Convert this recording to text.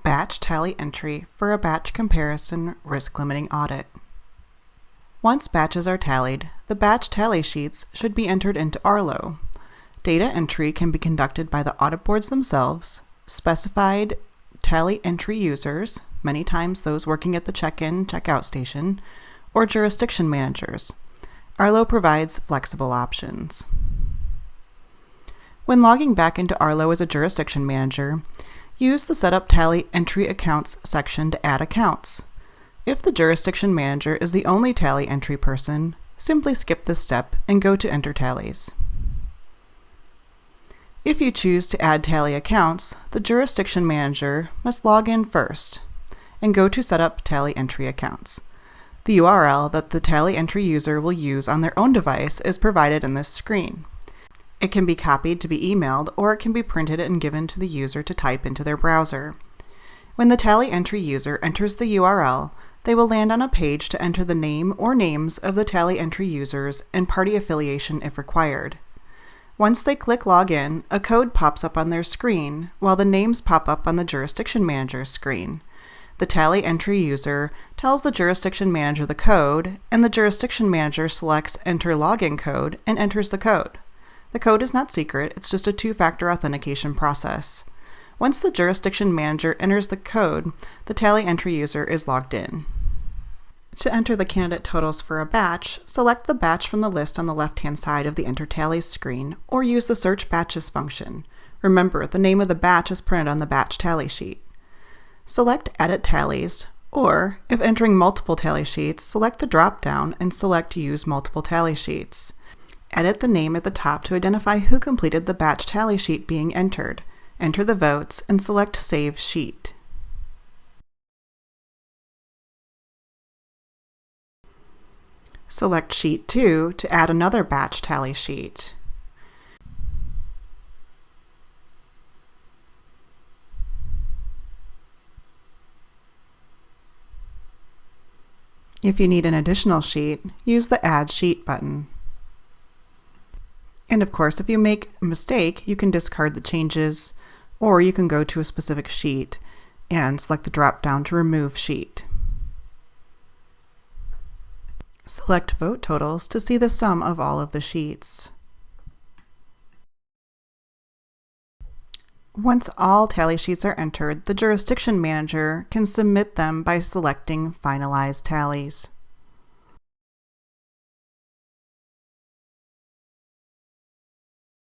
Batch tally entry for a batch comparison risk limiting audit. Once batches are tallied, the batch tally sheets should be entered into Arlo. Data entry can be conducted by the audit boards themselves, specified tally entry users, many times those working at the check-in, check-out station, or jurisdiction managers. Arlo provides flexible options. When logging back into Arlo as a jurisdiction manager, use the Setup Tally Entry Accounts section to add accounts. If the jurisdiction manager is the only tally entry person, simply skip this step and go to Enter Tallies. If you choose to add tally accounts, the jurisdiction manager must log in first and go to Setup Tally Entry Accounts. The URL that the tally entry user will use on their own device is provided in this screen. It can be copied to be emailed, or it can be printed and given to the user to type into their browser. When the tally entry user enters the URL, they will land on a page to enter the name or names of the tally entry users and party affiliation if required. Once they click Login, a code pops up on their screen, while the names pop up on the jurisdiction manager's screen. The tally entry user tells the jurisdiction manager the code, and the jurisdiction manager selects Enter Login Code and enters the code. The code is not secret, it's just a two-factor authentication process. Once the jurisdiction manager enters the code, the tally entry user is logged in. To enter the candidate totals for a batch, select the batch from the list on the left-hand side of the Enter Tallies screen, or use the Search Batches function. Remember, the name of the batch is printed on the batch tally sheet. Select Edit Tallies, or, if entering multiple tally sheets, select the drop-down and select Use Multiple Tally Sheets. Edit the name at the top to identify who completed the batch tally sheet being entered. Enter the votes and select Save Sheet. Select Sheet 2 to add another batch tally sheet. If you need an additional sheet, use the Add Sheet button. And of course, if you make a mistake, you can discard the changes, or you can go to a specific sheet and select the drop-down to remove sheet. Select Vote Totals to see the sum of all of the sheets. Once all tally sheets are entered, the jurisdiction manager can submit them by selecting Finalize Tallies.